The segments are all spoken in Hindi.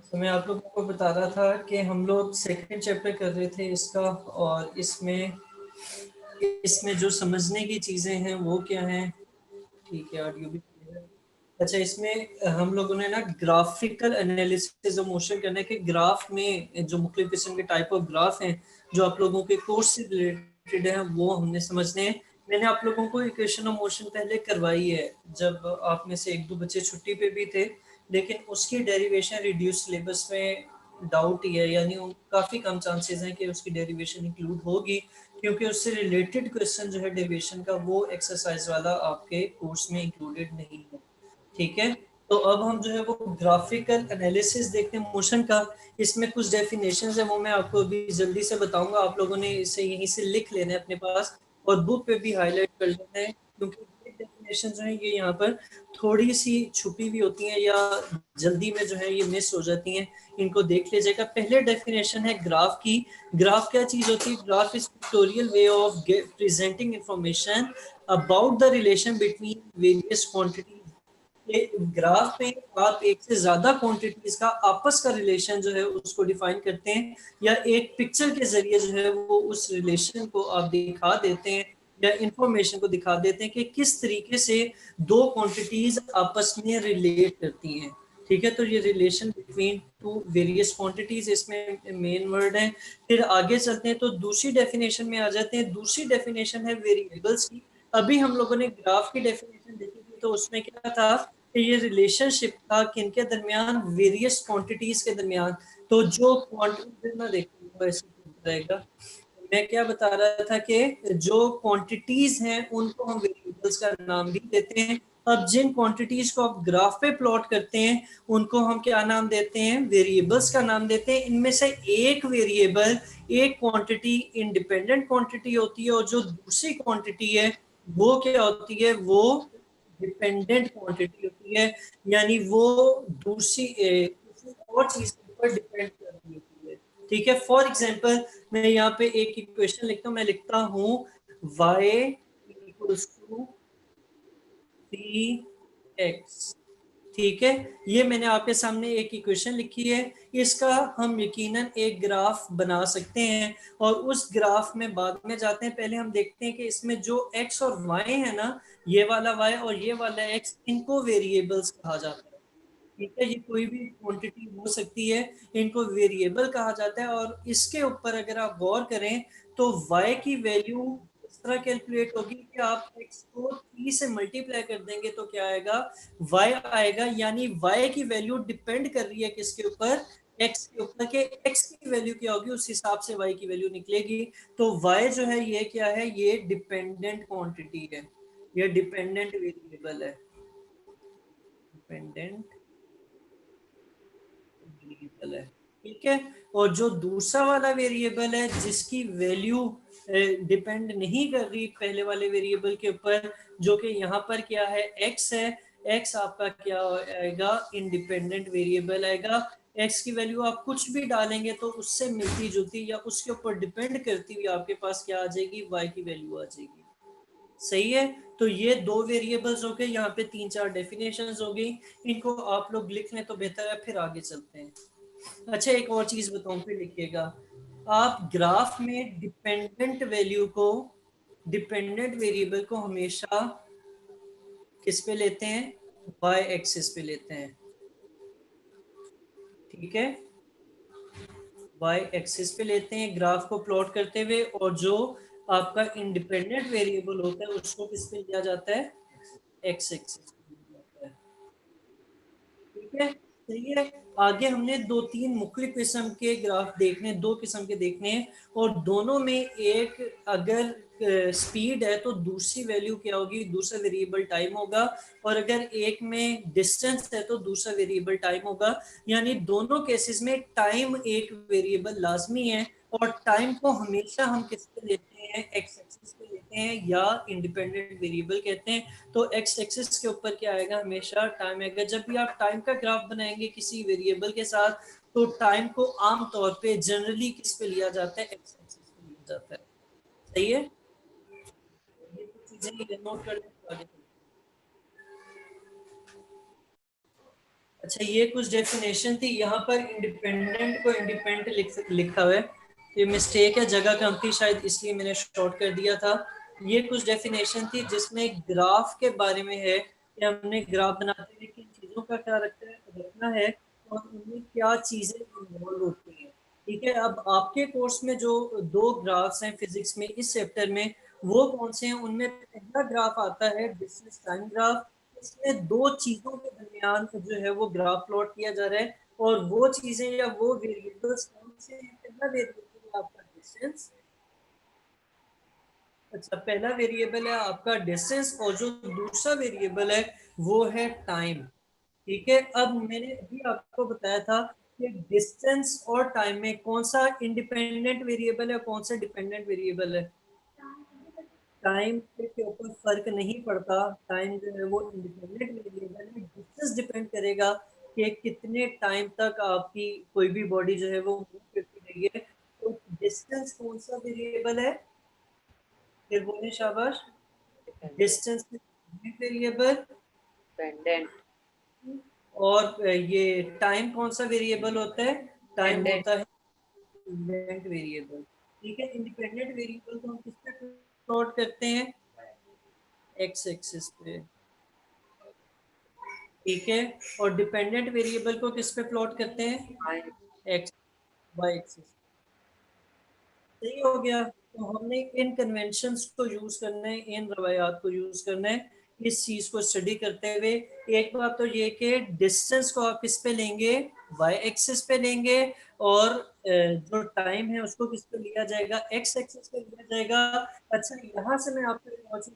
तो मैं आप लोगों को बता रहा था कि हम लोग सेकंड चैप्टर कर रहे थे इसका, और इसमें इसमें जो समझने की चीज़ें हैं वो क्या हैं। ठीक है, ऑडियो भी clear है। अच्छा, इसमें हम लोगों ने ना ग्राफिकल एनालिसिस ऑफ मोशन करना है कि ग्राफ में जो मुख्तलिफ किस्म के टाइप ऑफ ग्राफ हैं जो आप लोगों के कोर्स से रिलेटेड हैं वो हमने समझने हैं। मैंने आप लोगों को इक्वेशन ऑफ मोशन पहले करवाई है जब आप में से एक दो बच्चे छुट्टी पे भी थे, लेकिन उसकी डेरिवेशन रिड्यूस सिलेबस में डाउट ही है, यानी काफ़ी कम चांसेस हैं कि उसकी डेरिवेशन इंक्लूड होगी, क्योंकि उससे रिलेटेड क्वेश्चन जो है डेरिवेशन का वो एक्सरसाइज वाला आपके कोर्स में इंक्लूडेड नहीं है। ठीक है, तो अब हम जो है वो ग्राफिकल एनालिसिस देखते हैं मोशन का। इसमें कुछ डेफिनेशंस है वो मैं आपको अभी जल्दी से बताऊंगा, आप लोगों ने इसे यहीं से लिख लेना है अपने पास और बुक पे भी हाईलाइट कर लेना है, क्योंकि ये डेफिनेशन जो है ये यहाँ पर थोड़ी सी छुपी हुई होती हैं या जल्दी में जो है ये मिस हो जाती हैं। इनको देख लीजिएगा। पहले डेफिनेशन है ग्राफ की। ग्राफ क्या चीज होती है? Graph is pictorial way of presenting information about the relation between various quantities. Graph में आप एक से ज्यादा क्वांटिटीज का आपस का रिलेशन जो है उसको डिफाइन करते हैं, या एक पिक्चर के जरिए जो है वो उस रिलेशन को आप दिखा देते हैं या इंफॉर्मेशन को दिखा देते हैं कि किस तरीके से दो क्वांटिटीज आपस में रिलेट करती हैं। ठीक है, तो ये relation between two various quantities इसमें मेन वर्ड है। फिर आगे चलते हैं तो दूसरी डेफिनेशन में आ जाते हैं। दूसरी डेफिनेशन है वेरिएबल्स की। अभी हम लोगों ने ग्राफ की डेफिनेशन देखी थी, तो उसमें क्या था कि ये रिलेशनशिप था किनके दरमियान? वेरियस क्वांटिटीज के दरमियान। तो जो क्वांटिटी ना देखो ऐसे रहेगा, मैं क्या बता रहा था कि जो क्वांटिटीज हैं उनको हम वेरिएबल्स का नाम भी देते हैं। अब जिन क्वांटिटीज को आप ग्राफ पे प्लॉट करते हैं उनको हम क्या नाम देते हैं? वेरिएबल्स का नाम देते हैं। इनमें से एक वेरिएबल, एक क्वांटिटी इंडिपेंडेंट क्वांटिटी होती है, और जो दूसरी क्वांटिटी है वो क्या होती है? वो डिपेंडेंट क्वांटिटी होती है, यानी वो दूसरी किसी और चीज के ऊपर डिपेंड करती होती है। ठीक है, फॉर एग्जांपल मैं यहाँ पे एक इक्वेशन लिखता हूँ। मैं लिखता हूँ y इक्वल्स टू 3x। ठीक है, ये मैंने आपके सामने एक इक्वेशन लिखी है। इसका हम यकीनन एक ग्राफ बना सकते हैं, और उस ग्राफ में बाद में जाते हैं। पहले हम देखते हैं कि इसमें जो x और y है ना, ये वाला y और ये वाला x, इनको वेरिएबल्स कहा जाता है। ठीक है, ये कोई भी क्वांटिटी हो सकती है, इनको वेरिएबल कहा जाता है। और इसके ऊपर अगर आप गौर करें तो y की वैल्यू इस तरह कैलकुलेट होगी कि आप x को 3 से मल्टीप्लाई कर देंगे तो क्या आएगा? y आएगा। यानी y की वैल्यू डिपेंड कर रही है किसके ऊपर? x के ऊपर, के x की वैल्यू क्या होगी उस हिसाब से y की वैल्यू निकलेगी। तो y जो है ये क्या है? ये डिपेंडेंट क्वांटिटी है, ये डिपेंडेंट वेरिएबल है। डिपेंडेंट वेरिएबल है। ठीक है, और जो दूसरा वाला वेरिएबल है जिसकी वैल्यू डिपेंड नहीं कर रही पहले वाले वेरिएबल के ऊपर, जो कि यहाँ पर क्या है? x है। x आपका क्या आएगा? इंडिपेंडेंट वेरिएबल आएगा। x की वैल्यू आप कुछ भी डालेंगे तो उससे मिलती जुलती या उसके ऊपर डिपेंड करती हुई आपके पास क्या आ जाएगी? y की वैल्यू आ जाएगी। सही है, तो ये दो वेरिएबल्स हो गए, यहाँ पे तीन चार डेफिनेशंस हो गई। इनको आप लोग लिख लें तो बेहतर है, फिर आगे चलते हैं। अच्छा, एक और चीज बताऊं फिर लिखिएगा। आप ग्राफ में डिपेंडेंट वेरिएबल को हमेशा किस पे लेते हैं? वाई एक्सिस पे लेते हैं। ठीक है, वाई एक्सिस पे लेते हैं ग्राफ को प्लॉट करते हुए, और जो आपका इंडिपेंडेंट वेरिएबल होता है उसको किस पे लिया जाता है? एक्स एक्सिस पे लिया जाता है। ठीक है, सही है। आगे हमने दो तीन मुख्तलिफ किस्म के ग्राफ देखने, दो किस्म के देखने हैं, और दोनों में एक अगर स्पीड है तो दूसरी वैल्यू क्या होगी? दूसरा वेरिएबल टाइम होगा। और अगर एक में डिस्टेंस है तो दूसरा वेरिएबल टाइम होगा। यानी दोनों केसेस में टाइम एक वेरिएबल लाजमी है, और टाइम को हमेशा हम किस पे लेते हैं? एक्स एक्सिस पे लेते हैं, या इंडिपेंडेंट वेरिएबल कहते हैं। तो एक्स एक्सिस के ऊपर क्या आएगा? हमेशा टाइम आएगा। जब भी आप टाइम का ग्राफ बनाएंगे किसी वेरिएबल के साथ, तो टाइम को आम तौर पे जनरली किस पे लिया जाता है? एक्स एक्सिस पे लिया जाता है। सही है, ये कुछ चीजें नोट कर लें तो आगे। अच्छा, ये कुछ डेफिनेशन थी यहाँ पर, इंडिपेंडेंट को इंडिपेंडेंट लिखा हुआ है, ये मिस्टेक है, जगह कम थी शायद, इसलिए मैंने शॉर्ट कर दिया था। ये कुछ डेफिनेशन थी जिसमें ग्राफ के बारे में है कि हमने ग्राफ बनाते हुए किन चीजों का क्या रखना है और उनमें क्या चीजें इन्वॉल्व होती हैं। ठीक है, अब आपके कोर्स में जो दो ग्राफ्स हैं फिजिक्स में इस चैप्टर में, वो कौन से हैं? उनमें पहला ग्राफ आता है डिस्टेंस टाइम ग्राफ। इसमें दो चीजों के दरमियान जो है वो ग्राफ प्लॉट किया जा रहा है, और वो चीजें या वो वेरिएबल्स कौन से हैं? पहला वेरिएबल है आपका डिस्टेंस। अच्छा, पहला वेरिएबल है आपका डिस्टेंस, और जो दूसरा वेरिएबल है वो है टाइम। ठीक है, अब मैंने अभी आपको बताया था कि डिस्टेंस और टाइम में कौन सा इंडिपेंडेंट वेरिएबल है, कौन सा डिपेंडेंट वेरिएबल है। टाइम के ऊपर फर्क नहीं पड़ता, टाइम जो है वो इंडिपेंडेंट वेरिएबल है। डिस्टेंस डिपेंड करेगा कि कितने टाइम तक आपकी कोई भी बॉडी जो है वो मूव करती रही है। तो डिस्टेंस कौन सा वेरिएबल है? फिर बोले शाबाश। डिपेंडेंट। Distance variable. डिपेंडेंट। और ये टाइम कौन सा वेरिएबल होता है? Time dependent. होता है इंडिपेंडेंट वेरिएबल। ठीक है, इंडिपेंडेंट वेरिएबल को हम किस पे प्लॉट करते हैं? एक्स एक्सिस पे। ठीक है, और डिपेंडेंट वेरिएबल को किस पे प्लॉट करते हैं? टाइम। X Y axis. सही हो गया। तो हमने इन कन्वेंशंस को यूज करना है, इन रवायात को यूज करना है इस चीज को स्टडी करते हुए। एक बात तो ये कि डिस्टेंस को आप किस पे लेंगे? वाई एक्सिस पे लेंगे, और जो टाइम है उसको किस पे लिया जाएगा? एक्स एक्सिस पे लिया जाएगा। अच्छा, यहाँ से मैं आपको एक और चीज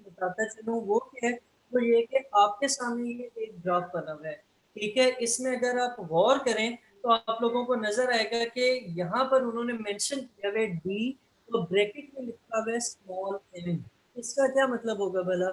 बताता चलूँ वो क्या है? तो ये कि आपके सामने ये एक ग्राफ बना हुआ है। ठीक है, इसमें अगर आप गौर करें तो आप लोगों को नजर आएगा कि यहाँ पर उन्होंने मेंशन किया हुआ है डी, तो ब्रैकेट में लिखा हुआ है स्मॉल एम। इसका क्या मतलब होगा भला?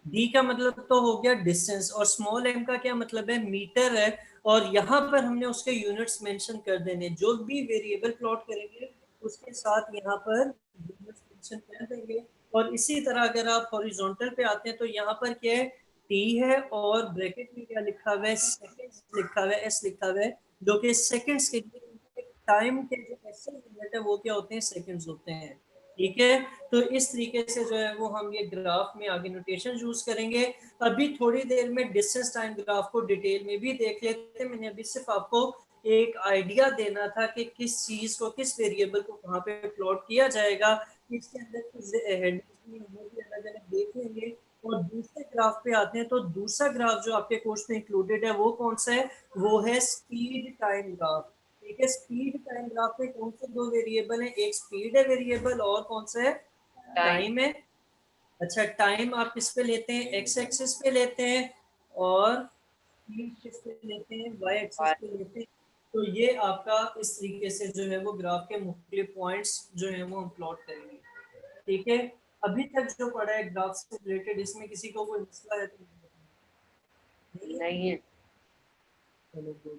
डी का मतलब तो हो गया डिस्टेंस, और स्मॉल एम का क्या मतलब है? मीटर है। और यहाँ पर हमने उसके यूनिट्स मेंशन कर देने, जो भी वेरिएबल प्लॉट करेंगे उसके साथ यहाँ पर यूनिट्स मेंशन कर देंगे। और इसी तरह अगर आप हॉरिजॉन्टल पे आते हैं तो यहाँ पर क्या है? टी है, और ब्रैकेट में क्या लिखा हुआ है? सेकंड्स लिखा हुआ है, एस लिखा हुआ है, जो कि सेकंड्स के लिए टाइम के जो एस यूनिट है वो क्या होते हैं? सेकंड्स होते हैं। ठीक है, तो इस तरीके से जो है वो हम ये ग्राफ में आगे नोटेशन यूज करेंगे। अभी थोड़ी देर में डिस्टेंस टाइम ग्राफ को डिटेल में भी देख लेते हैं। मैंने अभी सिर्फ आपको एक आइडिया देना था कि किस चीज को, किस वेरिएबल को कहाँ पे प्लॉट किया जाएगा। इसके अंदर कुछ हेडिंग्स भी हम लोग भी अलग अलग देख लेंगे। और दूसरे ग्राफ पे आते हैं, तो दूसरा ग्राफ जो आपके कोर्स में इंक्लूडेड है वो कौन सा है? वो है स्पीड टाइम ग्राफ। ठीक है, स्पीड टाइम ग्राफ में कौन से दो वेरिएबल है? एक स्पीड है वेरिएबल, और कौन सा है? टाइम। टाइम है। अच्छा, टाइम आप किस पे लेते हैं? एक्स एक्सिस पे लेते हैं, और स्पीड किस पे लेते हैं? Y axis Y. पे लेते हैं। तो ये आपका इस तरीके से जो है वो ग्राफ के मुख्तलिफ पॉइंट्स जो है वो हम प्लॉट करेंगे। ठीक है, अभी तक जो पढ़ा है ग्राफ से रिलेटेड, इसमें किसी को कोई मसला है तो नहीं है। चलो good।